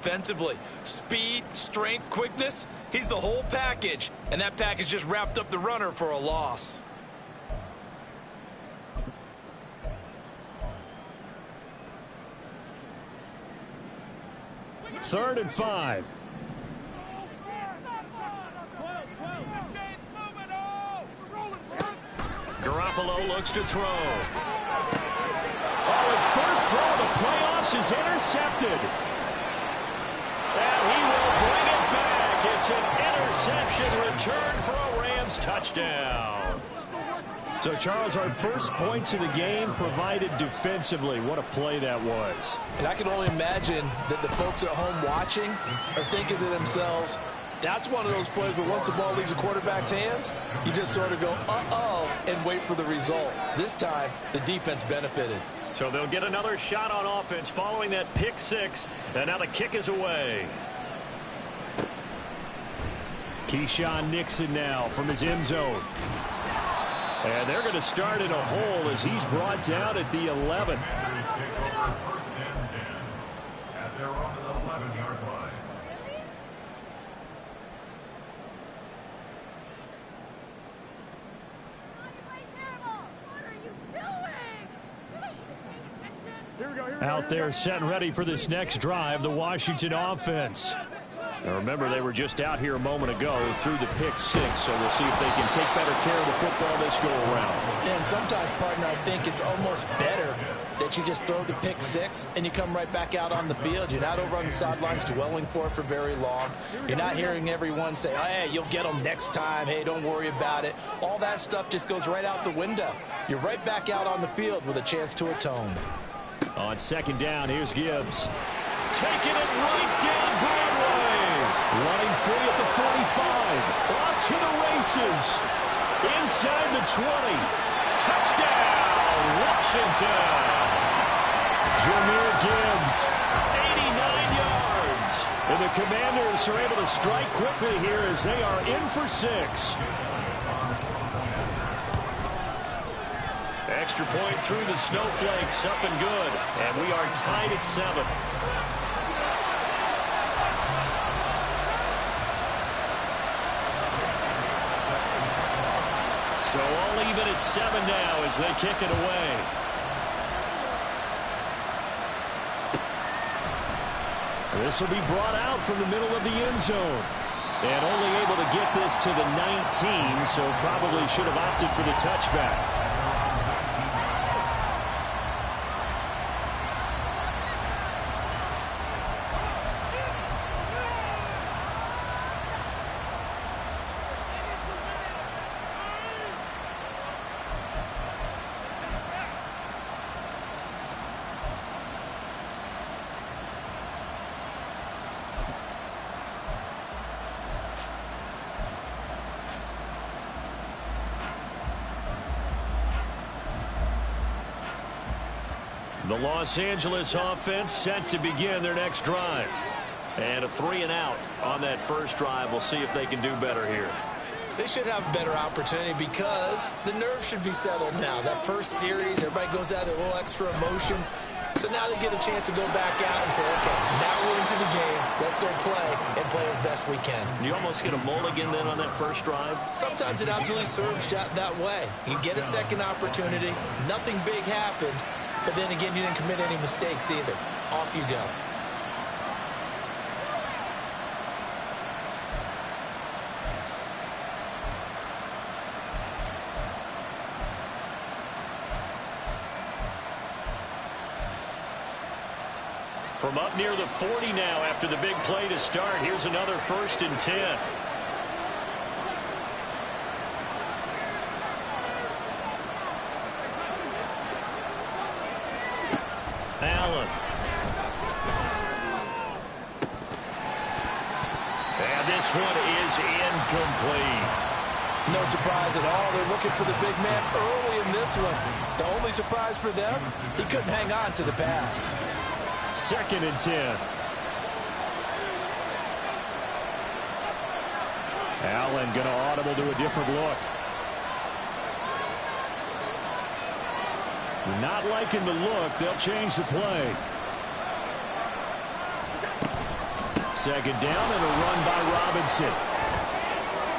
Defensively, speed, strength, quickness, he's the whole package. And that package just wrapped up the runner for a loss. Third and 5. Garoppolo looks to throw. Oh, his first throw of the playoffs is intercepted. And he will bring it back. It's an interception return for a Rams touchdown. So, Charles, our first points of the game provided defensively. What a play that was. And I can only imagine that the folks at home watching are thinking to themselves, that's one of those plays where once the ball leaves the quarterback's hands, you just sort of go, uh-oh, and wait for the result. This time, the defense benefited. So they'll get another shot on offense following that pick six, and now the kick is away. Keyshawn Nixon now from his end zone. And they're going to start in a hole as he's brought down at the 11. Out there set and ready for this next drive, the Washington offense. Now remember, they were just out here a moment ago through the pick six, so we'll see if they can take better care of the football this go around. And sometimes, partner, I think it's almost better that you just throw the pick six and you come right back out on the field. You're not over on the sidelines dwelling for it for very long. You're not hearing everyone say, oh, hey, you'll get them next time. Hey, don't worry about it. All that stuff just goes right out the window. You're right back out on the field with a chance to atone. On second down, here's Gibbs. Taking it right down Broadway. Running free at the 45. Off to the races. Inside the 20. Touchdown, Washington. Jahmyr Gibbs, 89 yards. And the Commanders are able to strike quickly here as they are in for 6. Extra point through the snowflakes, up and good. And we are tied at 7. So all even at 7 now as they kick it away. This will be brought out from the middle of the end zone. And only able to get this to the 19, so probably should have opted for the touchback. The Los Angeles offense set to begin their next drive. And a 3 and out on that first drive. We'll see if they can do better here. They should have a better opportunity because the nerves should be settled now. That first series, everybody goes out a little extra emotion. So now they get a chance to go back out and say, okay, now we're into the game. Let's go play and play as best we can. You almost get a mulligan then on that first drive? Sometimes it absolutely serves that way. You get a second opportunity. Nothing big happened. But then again, you didn't commit any mistakes either. Off you go. From up near the 40 now after the big play to start. Here's another 1st and 10. Allen. And this one is incomplete. No surprise at all. They're looking for the big man early in this one. The only surprise for them, he couldn't hang on to the pass. 2nd and 10. Allen going to audible to a different look. Not liking the look. They'll change the play. Second down and a run by Robinson.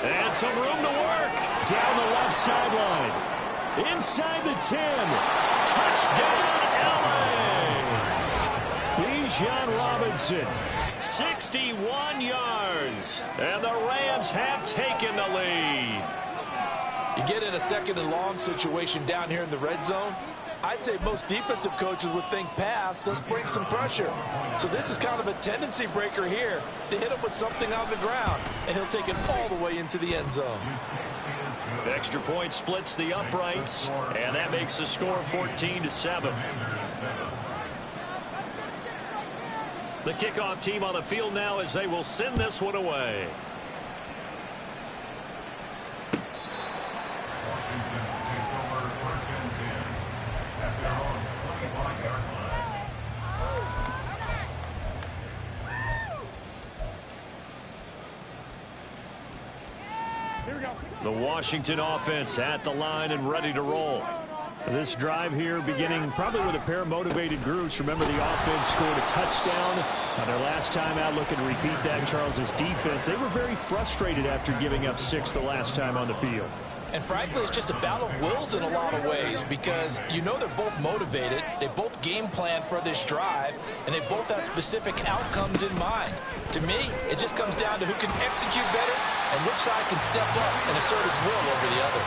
And some room to work. Down the left sideline. Inside the 10. Touchdown, LA. Bijan Robinson. 61 yards. And the Rams have taken the lead. You get in a second and long situation down here in the red zone. I'd say most defensive coaches would think pass, let's bring some pressure. So this is kind of a tendency breaker here to hit him with something on the ground, and he'll take it all the way into the end zone. The extra point splits the uprights, and that makes the score 14-7. The kickoff team on the field now as they will send this one away. The Washington offense at the line and ready to roll. This drive here beginning probably with a pair of motivated groups. Remember, the offense scored a touchdown on their last time out. Looking to repeat that. Charles's defense, they were very frustrated after giving up 6 the last time on the field. And frankly, it's just a battle of wills in a lot of ways, because you know they're both motivated, they both game plan for this drive, and they both have specific outcomes in mind. To me, it just comes down to who can execute better and which side can step up and assert its will over the other.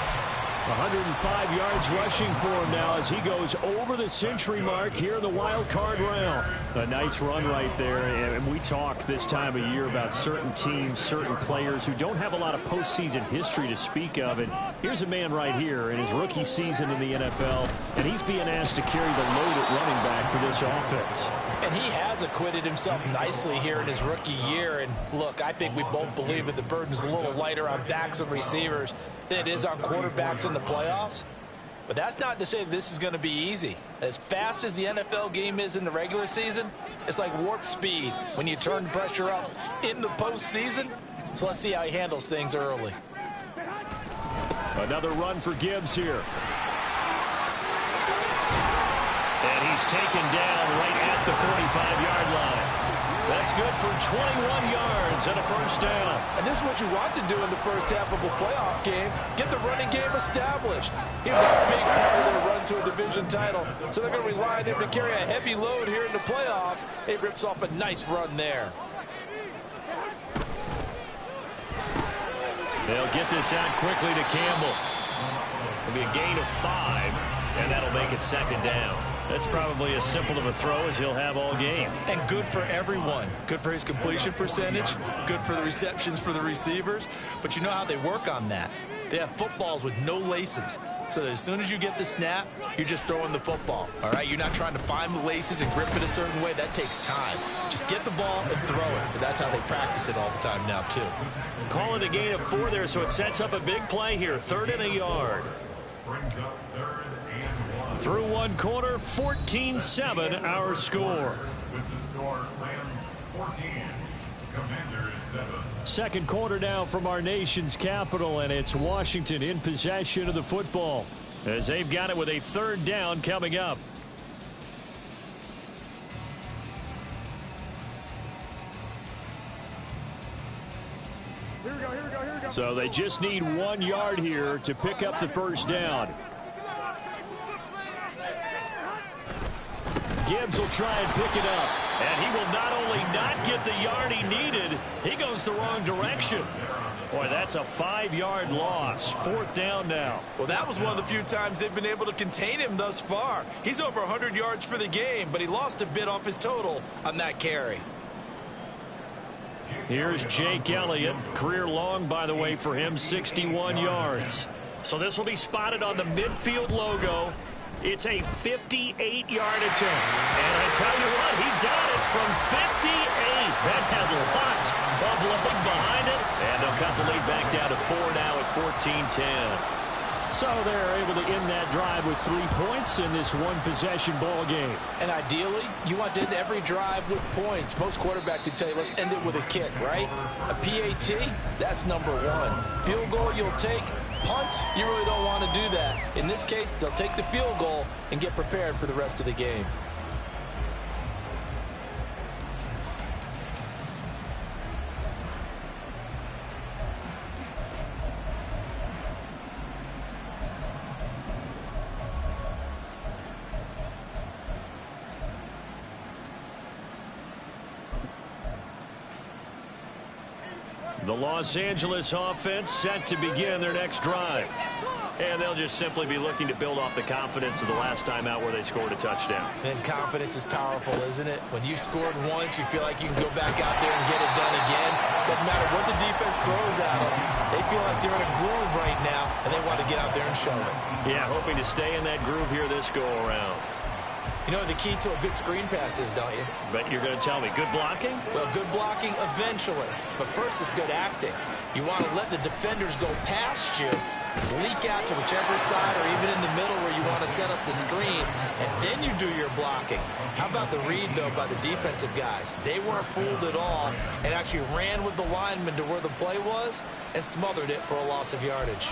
105 yards rushing for him now as he goes over the century mark here in the wild card round. A nice run right there, and we talk this time of year about certain teams, certain players who don't have a lot of postseason history to speak of, and here's a man right here in his rookie season in the NFL, and he's being asked to carry the load at running back for this offense. And he has acquitted himself nicely here in his rookie year, and look, I think we both believe that the burden's a little lighter on backs and receivers than it is on quarterbacks in the playoffs. But that's not to say this is going to be easy. As fast as the NFL game is in the regular season, it's like warp speed when you turn pressure up in the postseason. So let's see how he handles things early. Another run for Gibbs here. And he's taken down right at the 45-yard line. That's good for 21 yards and a first down. And this is what you want to do in the first half of a playoff game. Get the running game established. He was a big part of their run to a division title. So they're going to rely on him to carry a heavy load here in the playoffs. He rips off a nice run there. They'll get this out quickly to Campbell. It'll be a gain of 5, and that'll make it second down. That's probably as simple of a throw as he'll have all game. And good for everyone. Good for his completion percentage. Good for the receptions for the receivers. But you know how they work on that. They have footballs with no laces. So that as soon as you get the snap, you're just throwing the football. All right? You're not trying to find the laces and grip it a certain way. That takes time. Just get the ball and throw it. So that's how they practice it all the time now, too. Call it a gain of 4 there, so it sets up a big play here. 3rd and a yard. Brings up 3rd and 1. Through one quarter, 14-7 our score. With the score, Rams 14, Commanders 7. Second quarter now from our nation's capital, and it's Washington in possession of the football as they've got it with a 3rd down coming up. Here we go. So they just need 1 yard here to pick up the first down. Gibbs will try and pick it up. And he will not only not get the yard he needed, he goes the wrong direction. Boy, that's a 5-yard loss. 4th down now. Well, that was one of the few times they've been able to contain him thus far. He's over 100 yards for the game, but he lost a bit off his total on that carry. Here's Jake Elliott. Career long, by the way, for him, 61 yards. So this will be spotted on the midfield logo. It's a 58-yard attempt. And I tell you what, he got it from 58. That had lots of leg behind it. And they'll cut the lead back down to 4 now at 14-10. So they're able to end that drive with 3 points in this one-possession ball game. And ideally, you want to end every drive with points. Most quarterbacks would tell you, let's end it with a kick, right? A PAT, that's number 1. Field goal you'll take. Punts, you really don't want to do that. In this case, they'll take the field goal and get prepared for the rest of the game. The Los Angeles offense set to begin their next drive. And they'll just simply be looking to build off the confidence of the last time out where they scored a touchdown. And confidence is powerful, isn't it? When you've scored once, you feel like you can go back out there and get it done again. Doesn't matter what the defense throws at them. They feel like they're in a groove right now, and they want to get out there and show it. Yeah, hoping to stay in that groove here this go-around. You know what the key to a good screen pass is, don't you? But you're going to tell me, good blocking? Well, good blocking eventually. But first is good acting. You want to let the defenders go past you, leak out to whichever side or even in the middle where you want to set up the screen, and then you do your blocking. How about the read, though, by the defensive guys? They weren't fooled at all and actually ran with the lineman to where the play was and smothered it for a loss of yardage.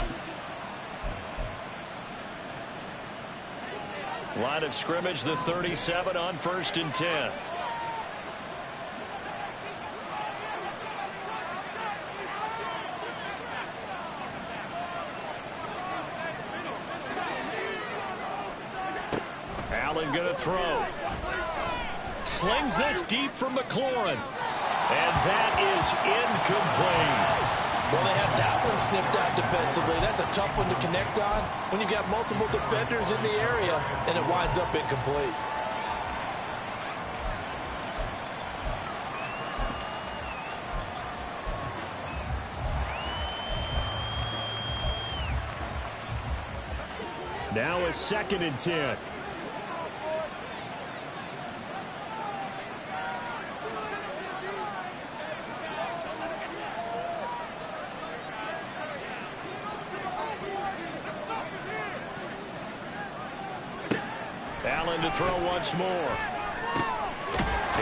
Line of scrimmage, the 37 on 1st and 10. Allen going to throw. Slings this deep from McLaurin. And that is incomplete. Well, they had that one snipped out defensively. That's a tough one to connect on when you got multiple defenders in the area, and it winds up incomplete. Now a 2nd and 10. Allen to throw once more.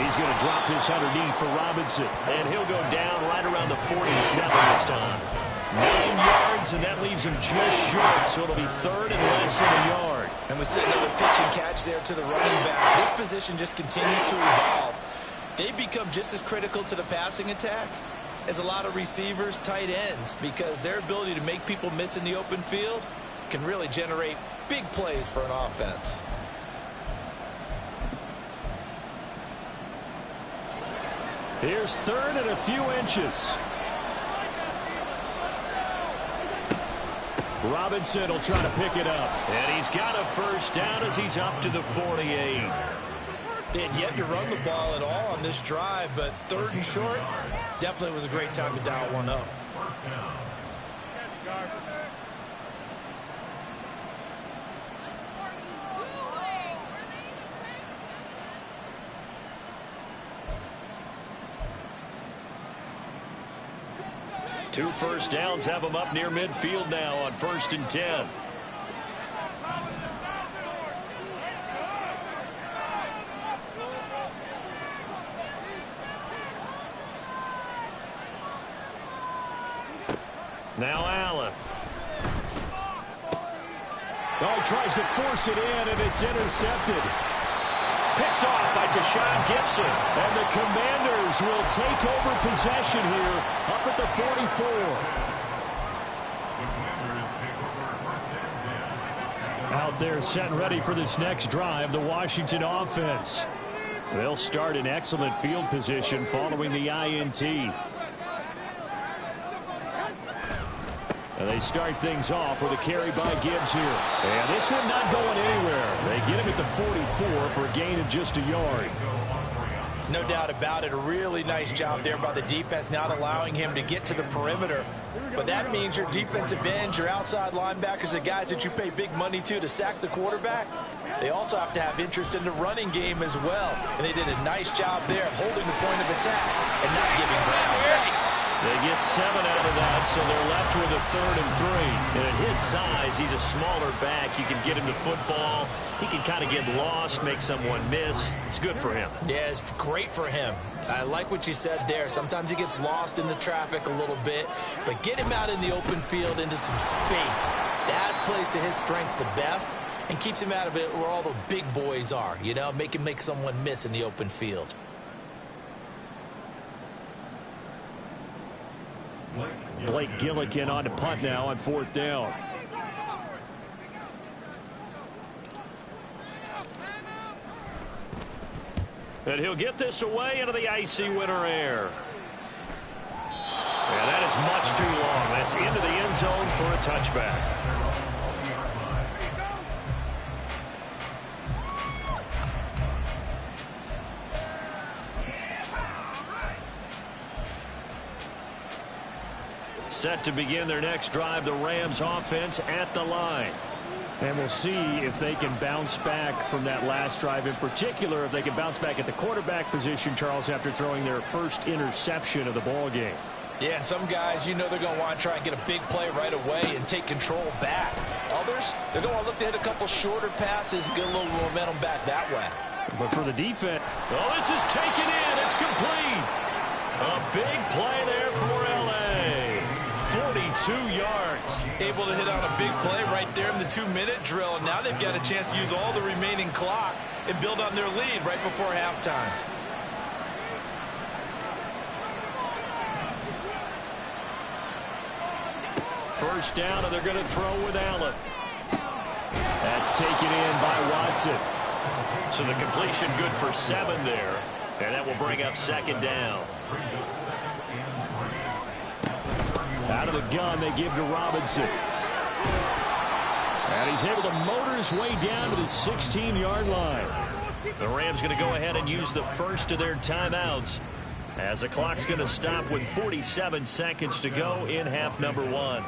He's going to drop this underneath for Robinson. And he'll go down right around the 47 this time. 9 yards, and that leaves him just short. So it'll be 3rd and less than a yard. And we see another pitch and catch there to the running back. This position just continues to evolve. They become just as critical to the passing attack as a lot of receivers, tight ends, because their ability to make people miss in the open field can really generate big plays for an offense. Here's 3rd and a few inches. Robinson will try to pick it up. And he's got a 1st down as he's up to the 48. They had yet to run the ball at all on this drive, but 3rd and short definitely was a great time to dial one up. First down. 2 first downs have him up near midfield now on 1st and 10. Now Allen. Oh, he tries to force it in, and it's intercepted. Picked off by Deshaun Gibson. And the Commanders will take over possession here up at the 44. Out there set and ready for this next drive, the Washington offense. They'll start in excellent field position following the INT. And they start things off with a carry by Gibbs here. And this one not going anywhere. They get him at the 44 for a gain of just a yard. No doubt about it. A really nice job there by the defense, not allowing him to get to the perimeter. But that means your defensive ends, your outside linebackers, the guys that you pay big money to sack the quarterback, they also have to have interest in the running game as well. And they did a nice job there of holding the point of attack and not giving ground. They get 7 out of that, so they're left with a 3rd and 3. And at his size, he's a smaller back. You can get him to football. He can kind of get lost, make someone miss. It's good for him. Yeah, it's great for him. I like what you said there. Sometimes he gets lost in the traffic a little bit, but get him out in the open field into some space. That plays to his strengths the best and keeps him out of it where all the big boys are, you know, make him make someone miss in the open field. Blake Gillikin on to punt now on 4th down. And he'll get this away into the icy winter air. And that is much too long. That's into the end zone for a touchback. Set to begin their next drive, the Rams offense at the line. And we'll see if they can bounce back from that last drive, in particular if they can bounce back at the quarterback position, Charles, after throwing their first interception of the ball game. Yeah, and some guys, you know, they're going to want to try and get a big play right away and take control back. Others, they're going to look to hit a couple shorter passes, get a little momentum back that way. But for the defense, oh, this is taken in. It's complete. A big play there for L.A. 42 yards. Able to hit on a big play right there in the 2-minute drill. And now they've got a chance to use all the remaining clock and build on their lead right before halftime. First down, and they're going to throw with Allen. That's taken in by Watson. So the completion good for 7 there. And that will bring up second down. Out of the gun, they give to Robinson. And he's able to motor his way down to the 16-yard line. The Rams going to go ahead and use the first of their timeouts, as the clock's going to stop with 47 seconds to go in half number 1.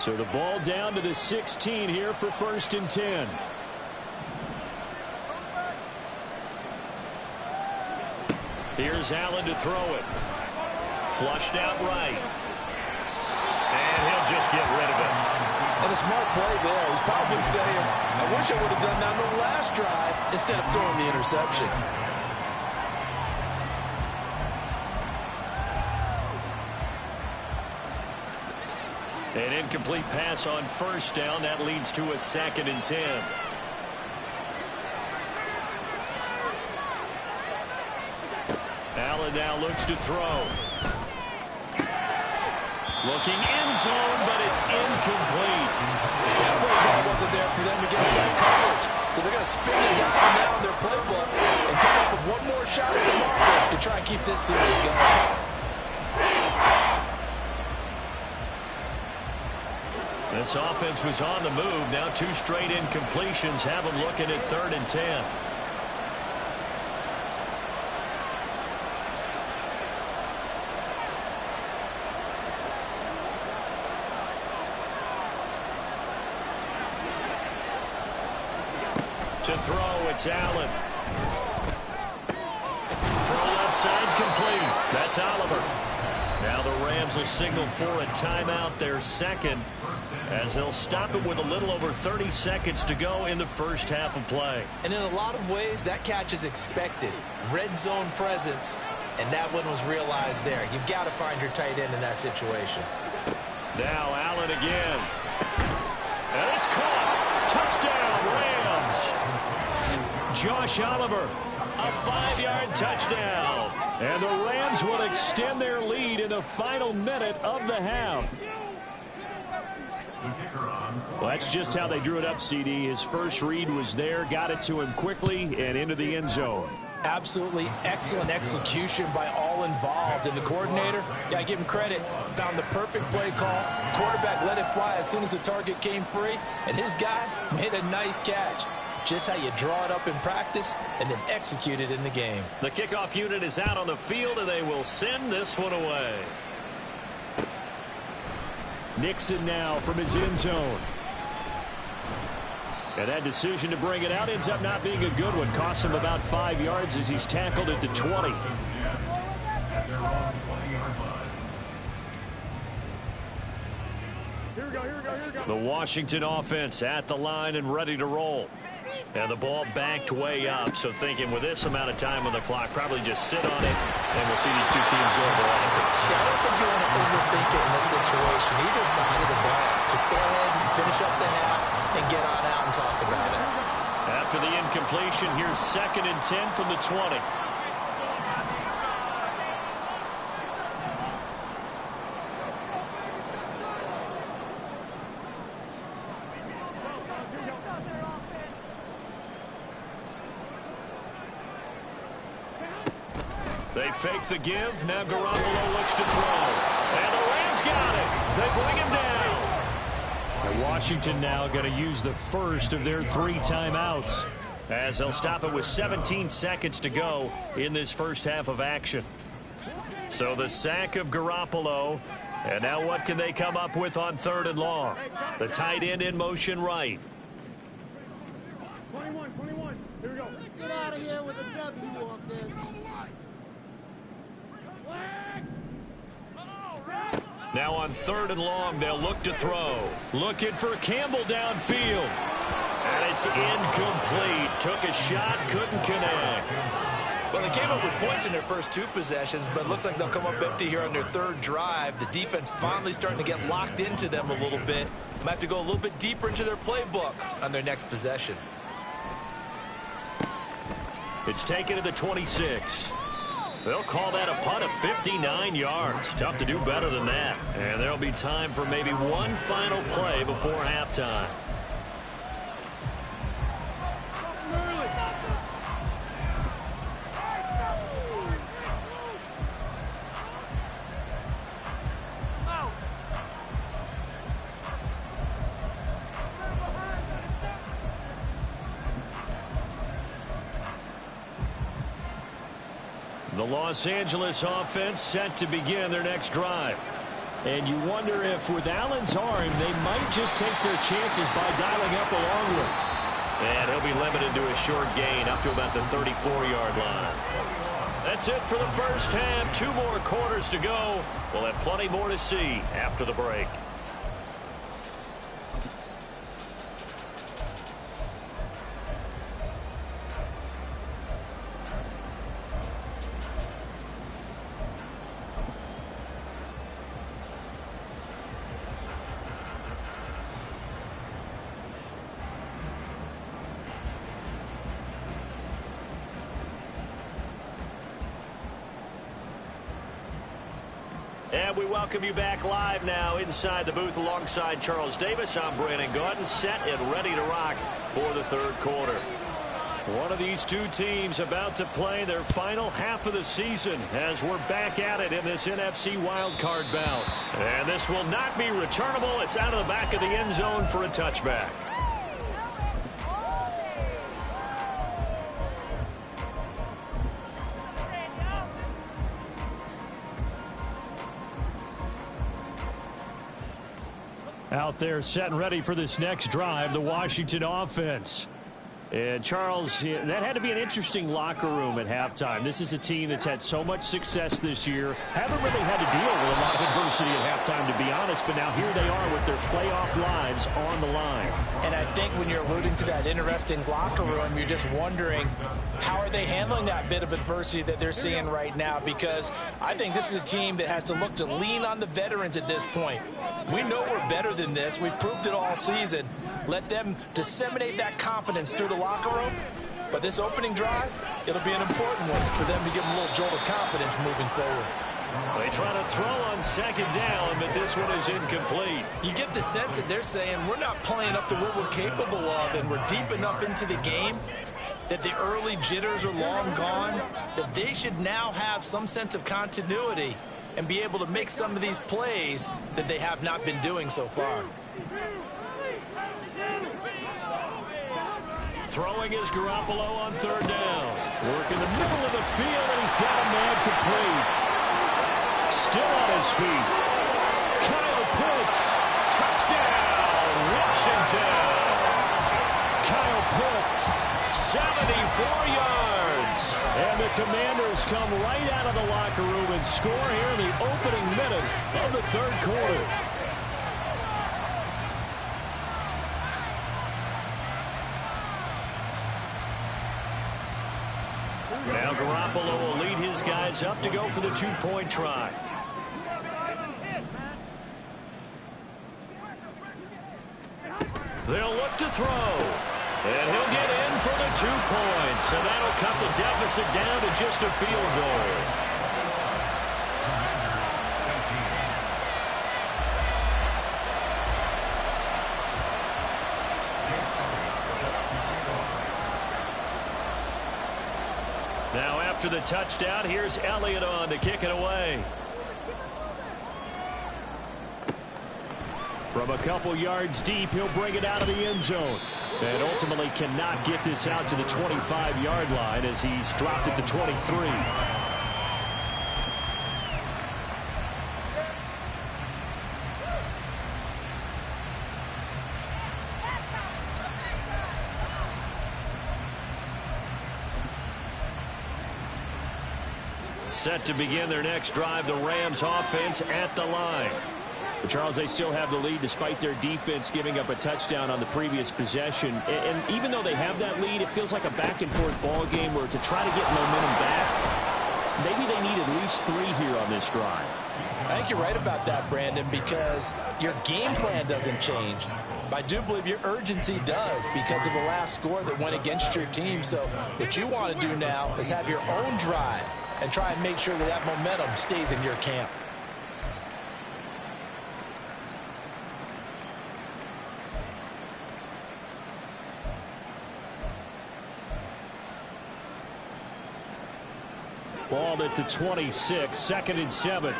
So the ball down to the 16 here for 1st and 10. Here's Allen to throw it. Flushed out right. And he'll just get rid of it. And a smart play there. He's probably saying, I wish I would have done that on the last drive instead of throwing the interception. An incomplete pass on first down. That leads to a 2nd and 10. Allen now looks to throw. Looking end zone, but it's incomplete. That play call wasn't there for them against that coverage. So they're going to spin the dial now in their playbook and come up with one more shot at the marker to try and keep this series going. This offense was on the move. Now 2 straight incompletions have them looking at 3rd and 10. To throw, it's Allen. Throw left side complete. That's Oliver. Now the Rams will signal for a timeout, their 2nd, as they'll stop it with a little over 30 seconds to go in the first half of play. And in a lot of ways, that catch is expected. Red zone presence, and that one was realized there. You've got to find your tight end in that situation. Now Allen again. And it's caught. Touchdown, Rams. Josh Oliver, a 5-yard touchdown. And the Rams will extend their lead in the final minute of the half. Well, that's just how they drew it up, CD. His first read was there, got it to him quickly, and into the end zone. Absolutely excellent execution by all involved. And the coordinator, got to give him credit, found the perfect play call. Quarterback let it fly as soon as the target came free, and his guy made a nice catch. Just how you draw it up in practice and then execute it in the game. The kickoff unit is out on the field, and they will send this one away. Nixon now from his end zone. And that decision to bring it out ends up not being a good one. Costs him about 5 yards as he's tackled it to 20. The Washington offense at the line and ready to roll. And the ball backed way up, so thinking with this amount of time on the clock, probably just sit on it, and we'll see these 2 teams go over offense. Yeah, I don't think you want to overthink it in this situation, either side of the ball. Just go ahead and finish up the half and get on out and talk about it. After the incompletion, here's 2nd and 10 from the 20. They fake the give. Now Garoppolo looks to throw. And the Rams got it. They bring him down. And Washington now going to use the first of their 3 timeouts, as they'll stop it with 17 seconds to go in this first half of action. So the sack of Garoppolo. And now what can they come up with on 3rd and long? The tight end in motion right. 21. Here we go. Let's get out of here with a W offense. Now on 3rd and long, they'll look to throw. Looking for Campbell downfield. And it's incomplete. Took a shot, couldn't connect. Well, they came up with points in their first 2 possessions, but it looks like they'll come up empty here on their 3rd drive. The defense finally starting to get locked into them a little bit. Might have to go a little bit deeper into their playbook on their next possession. It's taken to the 26. They'll call that a punt of 59 yards. Tough to do better than that. And there'll be time for maybe one final play before halftime. The Los Angeles offense set to begin their next drive. And you wonder if with Allen's arm, they might just take their chances by dialing up a long one. And he'll be limited to a short gain up to about the 34-yard line. That's it for the first half. 2 more quarters to go. We'll have plenty more to see after the break. And we welcome you back live now inside the booth alongside Charles Davis. I'm Brandon Gaudin, set and ready to rock for the 3rd quarter. One of these 2 teams about to play their final half of the season as we're back at it in this NFC wildcard bout. And this will not be returnable. It's out of the back of the end zone for a touchback. Out there set and ready for this next drive, the Washington offense. And Charles, that had to be an interesting locker room at halftime. This is a team that's had so much success this year. Haven't really had to deal with a lot of adversity at halftime, to be honest. But now here they are with their playoff lives on the line. And I think when you're alluding to that interesting locker room, you're just wondering how are they handling that bit of adversity that they're seeing right now? Because I think this is a team that has to look to lean on the veterans at this point. We know we're better than this. We've proved it all season. Let them disseminate that confidence through the locker room. But this opening drive, it'll be an important one for them to give them a little jolt of confidence moving forward. They try to throw on 2nd down, but this one is incomplete. You get the sense that they're saying we're not playing up to what we're capable of, and we're deep enough into the game that the early jitters are long gone, that they should now have some sense of continuity and be able to make some of these plays that they have not been doing so far. Throwing is Garoppolo on 3rd down. Work in the middle of the field, and he's got a man complete. Still on his feet. Kyle Pitts. Touchdown, Washington. Kyle Pitts. 74 yards. And the Commanders come right out of the locker room and score here in the opening minute of the 3rd quarter. Now Garoppolo will lead his guys up to go for the 2-point try. They'll look to throw. And he'll get in for the 2 points. And that'll cut the deficit down to just a field goal. Now after the touchdown. Here's Elliott on to kick it away. From a couple yards deep, he'll bring it out of the end zone. And ultimately cannot get this out to the 25-yard line as he's dropped it to 23. Set to begin their next drive, the Rams offense at the line. But Charles, they still have the lead despite their defense giving up a touchdown on the previous possession. And even though they have that lead, it feels like a back-and-forth ball game where to try to get momentum back, maybe they need at least 3 here on this drive. I think you're right about that, Brandon, because your game plan doesn't change. But I do believe your urgency does because of the last score that went against your team. So what you want to do now is have your own drive and try and make sure that that momentum stays in your camp. Ball at the 26, 2nd and 7.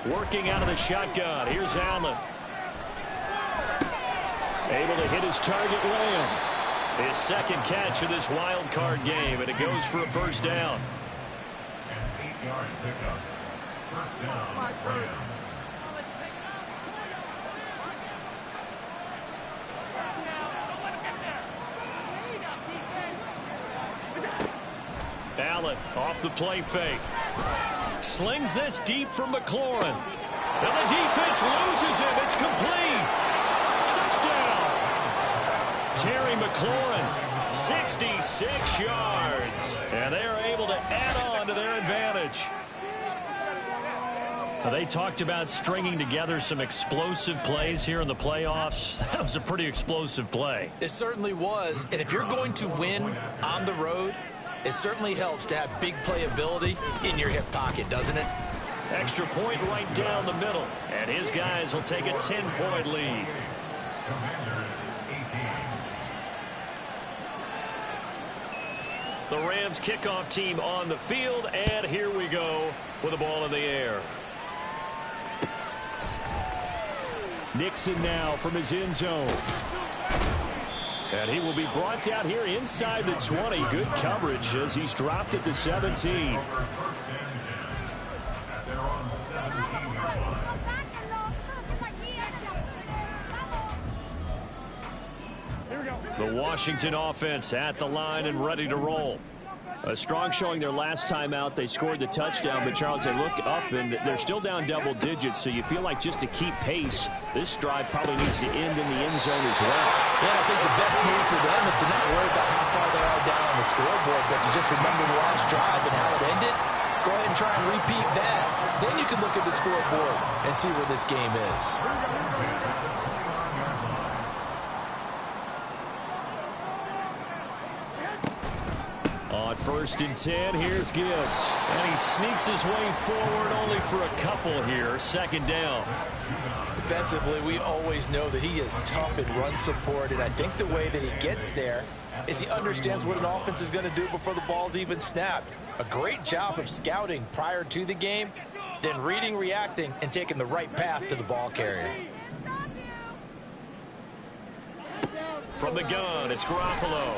Working out of the shotgun. Here's Allen. Able to hit his target, Lamb. His second catch of this wild card game, and it goes for a first down. An 8-yard pickup. First down, Rams. Allen off the play fake. Slings this deep from McLaurin. And the defense loses him. It's complete. Touchdown. Terry McLaurin, 66 yards. And they are able to add on to their advantage. Now, they talked about stringing together some explosive plays here in the playoffs. That was a pretty explosive play. It certainly was. And if you're going to win on the road, it certainly helps to have big playability in your hip pocket, doesn't it? Extra point right down the middle. And his guys will take a 10-point lead. Commanders 18. The Rams kickoff team on the field. And here we go with the ball in the air. Nixon now from his end zone. And he will be brought down here inside the 20. Good coverage as he's dropped at the 17. The Washington offense at the line and ready to roll. A strong showing their last time out. They scored the touchdown, but Charles, they look up and they're still down double digits, so you feel like just to keep pace, this drive probably needs to end in the end zone as well. Yeah, I think the best move for them is to not worry about how far they are down on the scoreboard, but to just remember the last drive and how it ended. Go ahead and try and repeat that. Then you can look at the scoreboard and see where this game is. On 1st and 10, here's Gibbs. And he sneaks his way forward only for a couple here. 2nd down. Defensively, we always know that he is tough in run support, and I think the way that he gets there is he understands what an offense is going to do before the ball's even snapped. A great job of scouting prior to the game, then reading, reacting, and taking the right path to the ball carrier. From the gun, it's Garoppolo.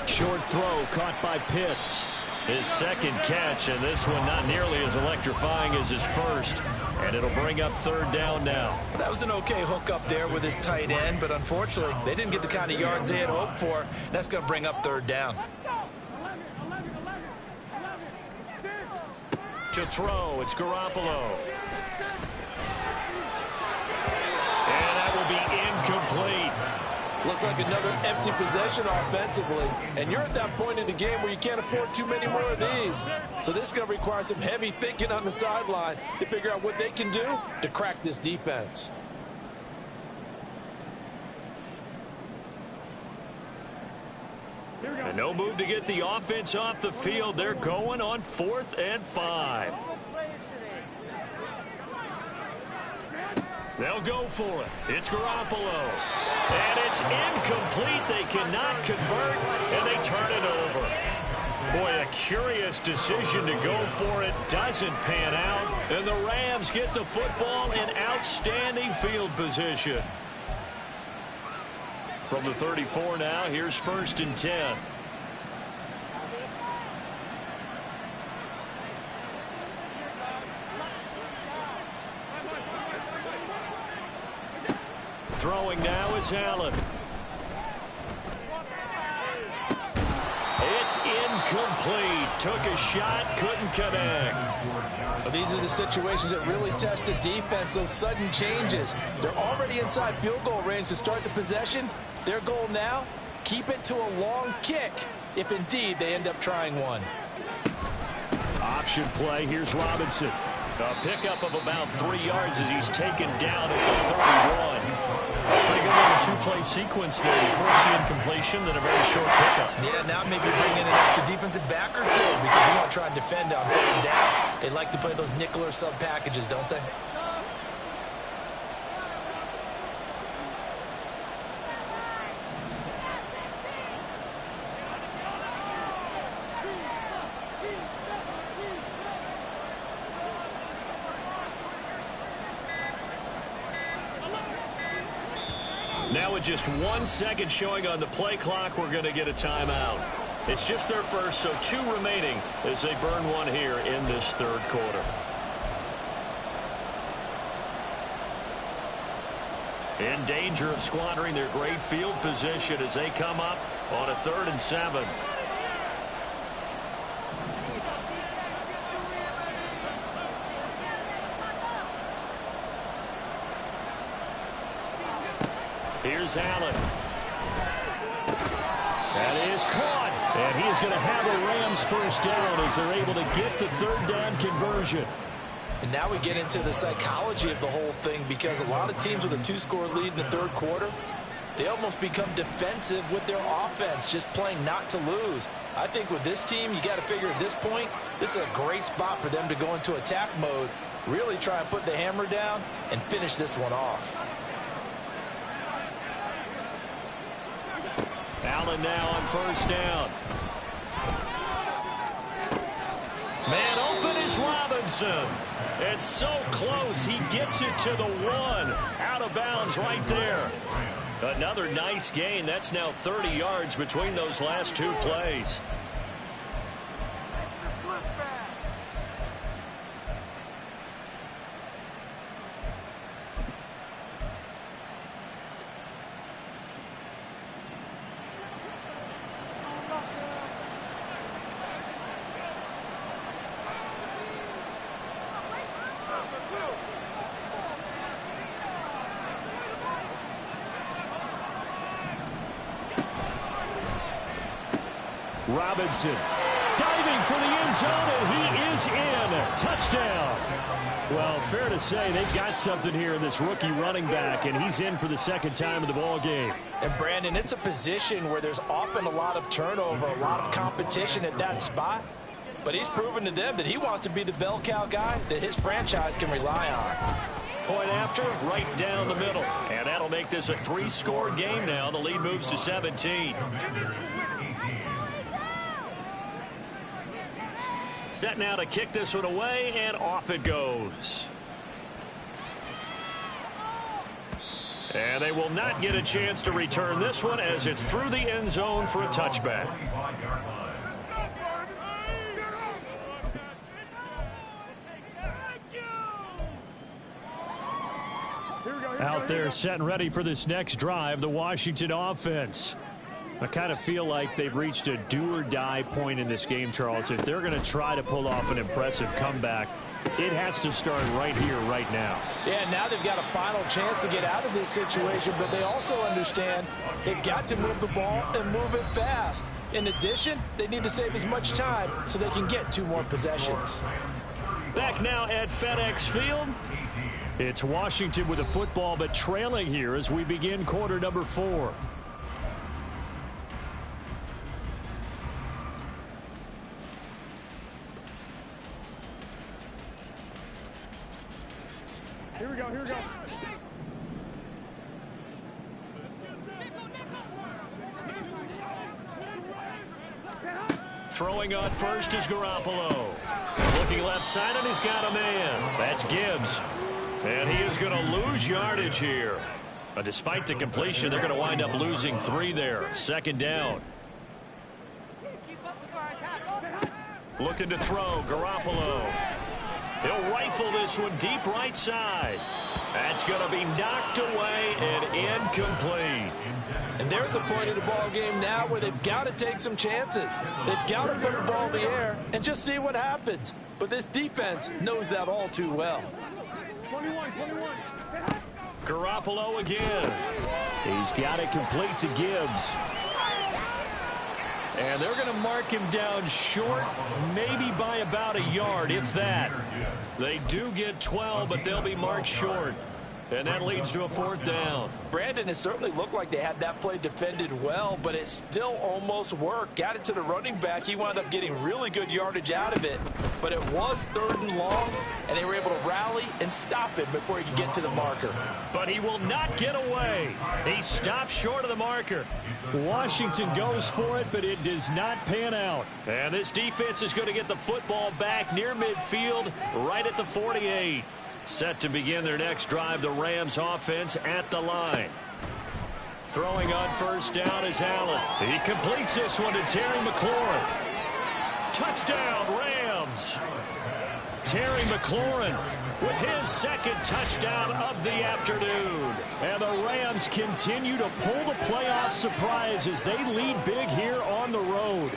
Short throw caught by Pitts. His second catch, and this one not nearly as electrifying as his first. And it'll bring up 3rd down now. That was an okay hook up there with his tight end, but unfortunately, they didn't get the kind of yards they had hoped for. That's going to bring up 3rd down. To throw, it's Garoppolo. And that will be incomplete. Looks like another empty possession offensively. And you're at that point in the game where you can't afford too many more of these. So this is going to require some heavy thinking on the sideline to figure out what they can do to crack this defense. And no move to get the offense off the field. They're going on 4th and 5. They'll go for it. It's Garoppolo. And it's incomplete. They cannot convert, and they turn it over. Boy, a curious decision to go for it. Doesn't pan out. And the Rams get the football in outstanding field position. From the 34 now, here's 1st and 10. Throwing now is Allen. It's incomplete. Took a shot, couldn't connect. Well, these are the situations that really test the defense, those sudden changes. They're already inside field goal range to start the possession. Their goal now, keep it to a long kick, if indeed they end up trying one. Option play, here's Robinson. A pickup of about 3 yards as he's taken down at the 31. Pretty good little two-play sequence there. You force the incompletion, then a very short pickup. Yeah, now maybe bring in an extra defensive back or two because you want to try and defend on 3rd down. They like to play those nickel or sub packages, don't they? Now with just 1 second showing on the play clock, we're going to get a timeout. It's just their first, so 2 remaining as they burn one here in this 3rd quarter. In danger of squandering their great field position as they come up on a 3rd and 7. Here's Allen. That is caught. And he is going to have a Rams 1st down as they're able to get the 3rd down conversion. And now we get into the psychology of the whole thing because a lot of teams with a 2-score lead in the 3rd quarter, they almost become defensive with their offense, just playing not to lose. I think with this team, you got to figure at this point, this is a great spot for them to go into attack mode, really try and put the hammer down and finish this one off. Allen now on 1st down. Man open is Robinson. It's so close. He gets it to the 1. Out of bounds right there. Another nice gain. That's now 30 yards between those last 2 plays. Robinson diving for the end zone, and he is in. Touchdown. Well, fair to say they've got something here in this rookie running back, and he's in for the 2nd time in the ball game. And Brandon, it's a position where there's often a lot of turnover, a lot of competition at that spot. But he's proven to them that he wants to be the bell cow guy that his franchise can rely on. Point after, right down the middle. And that'll make this a 3-score game now. The lead moves to 17. Set now to kick this one away, and off it goes. And they will not get a chance to return this one as it's through the end zone for a touchback. Out there set and ready for this next drive, the Washington offense. I kind of feel like they've reached a do-or-die point in this game, Charles. If they're going to try to pull off an impressive comeback, it has to start right here, right now. Yeah, now they've got a final chance to get out of this situation, but they also understand they've got to move the ball and move it fast. In addition, they need to save as much time so they can get 2 more possessions. Back now at FedEx Field. It's Washington with a football, but trailing here as we begin quarter number 4. Here we go, here we go. Throwing on first is Garoppolo. Looking left side, and he's got a man. That's Gibbs. And he is going to lose yardage here. But despite the completion, they're going to wind up losing 3 there. Second down. Looking to throw, Garoppolo. He'll rifle this one deep right side. That's going to be knocked away and incomplete. And they're at the point of the ball game now where they've got to take some chances. They've got to put the ball in the air and just see what happens. But this defense knows that all too well. 21. Garoppolo again. He's got it complete to Gibbs. And they're going to mark him down short, maybe by about a yard, if that. They do get 12, but they'll be marked short. And that leads to a 4th down. Brandon, it certainly looked like they had that play defended well, but it still almost worked. Got it to the running back. He wound up getting really good yardage out of it. But it was 3rd and long, and they were able to rally and stop him before he could get to the marker. But he will not get away. He stops short of the marker. Washington goes for it, but it does not pan out. And this defense is going to get the football back near midfield, right at the 48. Set to begin their next drive, the Rams offense at the line. Throwing on first down is Allen. He completes this one to Terry McLaurin. Touchdown, Rams. Terry McLaurin with his 2nd touchdown of the afternoon. And the Rams continue to pull the playoff surprise as they lead big here on the road.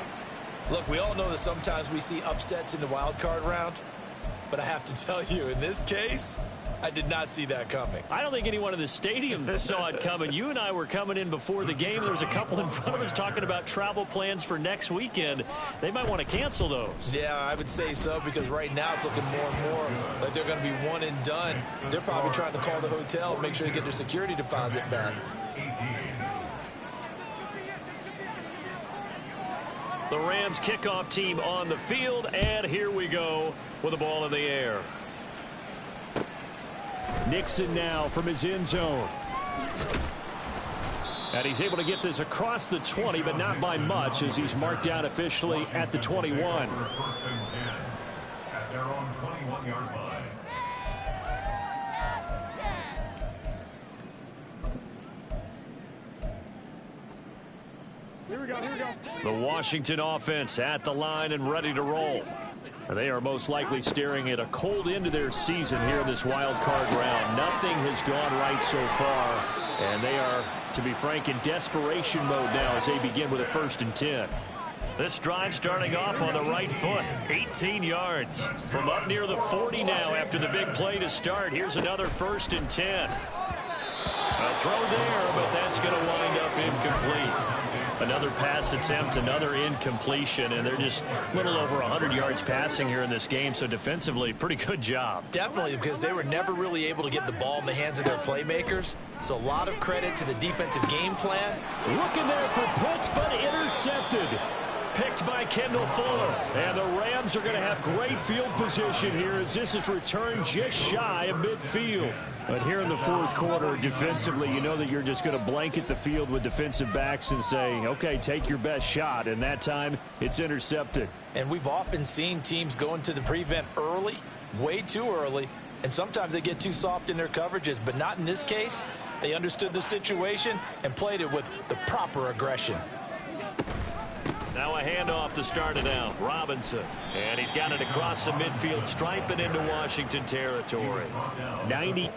Look, we all know that sometimes we see upsets in the wild card round. But I have to tell you, in this case, I did not see that coming. I don't think anyone in the stadium saw it coming. You and I were coming in before the game. There was a couple in front of us talking about travel plans for next weekend. They might want to cancel those. Yeah, I would say so, because right now it's looking more and more like they're going to be one and done. They're probably trying to call the hotel and make sure they get their security deposit back. The Rams kickoff team on the field, and here we go with the ball in the air. Nixon now from his end zone. And he's able to get this across the 20, but not by much, as he's marked down officially at the 21. At their own 21-yard line. Here we go. The Washington offense at the line and ready to roll. They are most likely staring at a cold end to their season here in this wild card round. Nothing has gone right so far, and they are, to be frank, in desperation mode now as they begin with a 1st and 10. This drive starting off on the right foot, 18 yards. From up near the 40 now after the big play to start. Here's another 1st and 10. A throw there, but that's going to wind up incomplete. Another pass attempt, another incompletion, and they're just a little over 100 yards passing here in this game, so defensively, pretty good job. Definitely, because they were never really able to get the ball in the hands of their playmakers. So a lot of credit to the defensive game plan. Looking there for Pitts, but intercepted. Picked by Kendall Fuller. And the Rams are going to have great field position here as this is returned just shy of midfield. But here in the 4th quarter, defensively, you know that you're just going to blanket the field with defensive backs and say, okay, take your best shot. And that time, it's intercepted. And we've often seen teams go into the prevent early, way too early, and sometimes they get too soft in their coverages. But not in this case. They understood the situation and played it with the proper aggression. Now a handoff to start it out. Robinson. And he's got it across the midfield stripe and into Washington territory. 90.